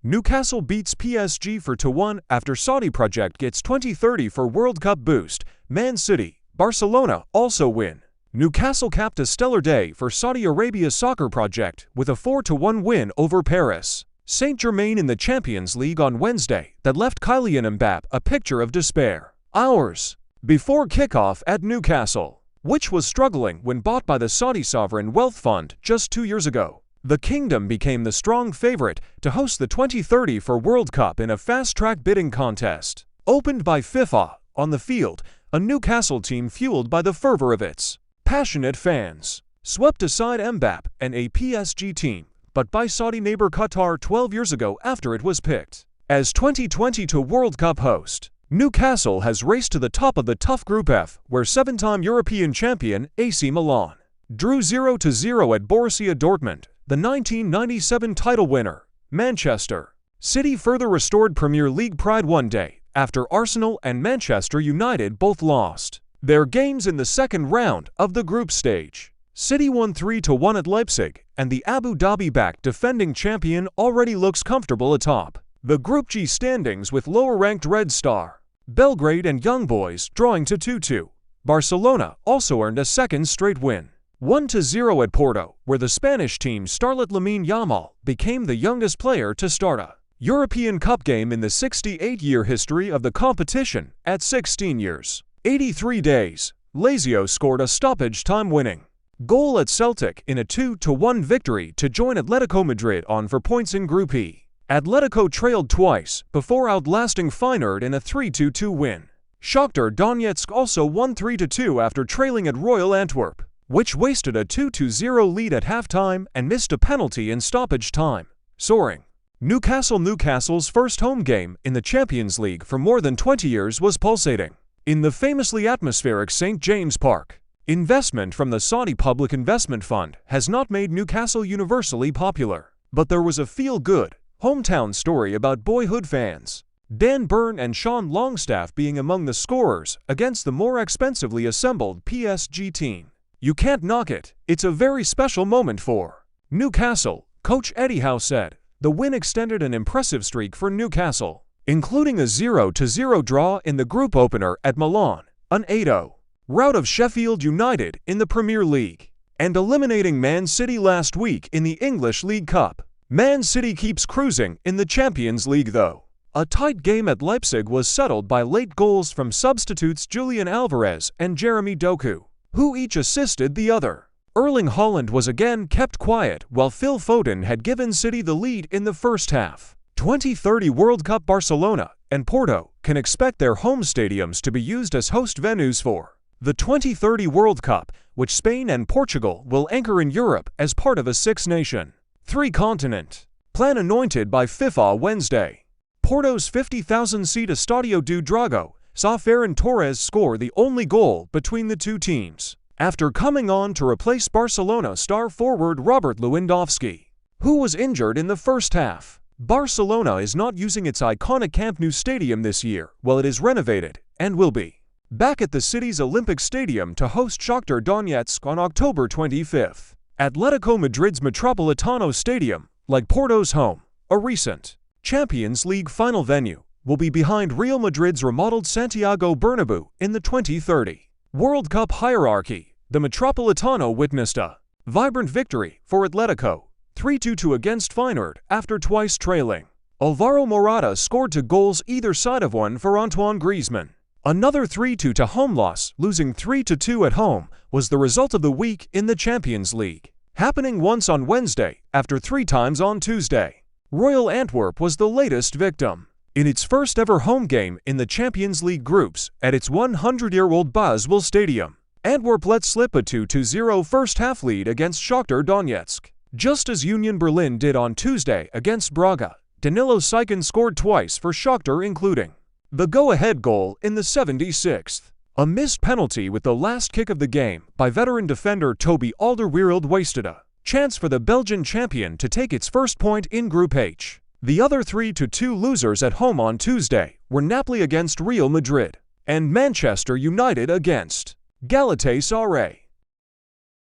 Newcastle beats PSG for 2-1 after Saudi project gets 2030 for World Cup boost. Man City, Barcelona also win. Newcastle capped a stellar day for Saudi Arabia's soccer project with a 4-1 win over Paris Saint-Germain in the Champions League on Wednesday that left Kylian Mbappe a picture of despair. Hours before kickoff at Newcastle, which was struggling when bought by the Saudi Sovereign Wealth Fund just 2 years ago, the kingdom became the strong favorite to host the 2030 for World Cup in a fast-track bidding contest. Opened by FIFA, on the field, a Newcastle team fueled by the fervor of its passionate fans swept aside Mbappe and a PSG team, but by Saudi neighbor Qatar 12 years ago after it was picked as 2022 World Cup host. Newcastle has raced to the top of the tough Group F, where 7-time European champion AC Milan drew 0-0 at Borussia Dortmund, the 1997 title winner. Manchester City further restored Premier League pride one day after Arsenal and Manchester United both lost their games in the second round of the group stage. City won 3-1 at Leipzig, and the Abu Dhabi-backed defending champion already looks comfortable atop the Group G standings with lower-ranked Red Star Belgrade and Young Boys drawing to 2-2. Barcelona also earned a second straight win, 1-0 at Porto, where the Spanish team starlet Lamine Yamal became the youngest player to start a European Cup game in the 68-year history of the competition at 16 years, 83 days. Lazio scored a stoppage-time winning goal at Celtic in a 2-1 victory to join Atletico Madrid on for points in Group E. Atletico trailed twice before outlasting Feyenoord in a 3-2 win. Shakhtar Donetsk also won 3-2 after trailing at Royal Antwerp, which wasted a 2-0 lead at halftime and missed a penalty in stoppage time. Soaring. Newcastle's first home game in the Champions League for more than 20 years was pulsating in the famously atmospheric St. James Park. Investment from the Saudi Public Investment Fund has not made Newcastle universally popular, but there was a feel-good hometown story about boyhood fans Dan Burn and Sean Longstaff being among the scorers against the more expensively assembled PSG team. You can't knock it. It's a very special moment for Newcastle, Coach Eddie Howe said. The win extended an impressive streak for Newcastle, including a 0-0 draw in the group opener at Milan, an 8-0 rout of Sheffield United in the Premier League, and eliminating Man City last week in the English League Cup. Man City keeps cruising in the Champions League though. A tight game at Leipzig was settled by late goals from substitutes Julian Alvarez and Jeremy Doku, who each assisted the other. Erling Haaland was again kept quiet while Phil Foden had given City the lead in the first half. 2030 World Cup Barcelona and Porto can expect their home stadiums to be used as host venues for the 2030 World Cup, which Spain and Portugal will anchor in Europe as part of a six-nation, three-continent plan anointed by FIFA Wednesday. Porto's 50,000-seat Estadio do Dragão saw Ferran Torres score the only goal between the two teams, after coming on to replace Barcelona star forward Robert Lewandowski, who was injured in the first half. Barcelona is not using its iconic Camp Nou stadium this year while it is renovated, and will be back at the city's Olympic Stadium to host Shakhtar Donetsk on October 25th. Atletico Madrid's Metropolitano Stadium, like Porto's home, a recent Champions League final venue, will be behind Real Madrid's remodeled Santiago Bernabeu in the 2030 World Cup hierarchy. The Metropolitano witnessed a vibrant victory for Atletico, 3-2 against Feyenoord after twice trailing. Alvaro Morata scored 2 goals either side of one for Antoine Griezmann. Another 3-2 home loss, losing 3-2 at home, was the result of the week in the Champions League, happening once on Wednesday after 3 times on Tuesday. Royal Antwerp was the latest victim. In its first ever home game in the Champions League groups at its 100-year-old Basel Stadium, Antwerp let slip a 2-0 first-half lead against Shakhtar Donetsk. Just as Union Berlin did on Tuesday against Braga, Danilo Saikin scored twice for Shakhtar, including the go-ahead goal in the 76th. A missed penalty with the last kick of the game by veteran defender Toby Alderweireld wasted a chance for the Belgian champion to take its first point in Group H. The other 3-2 losers at home on Tuesday were Napoli against Real Madrid and Manchester United against Galatasaray.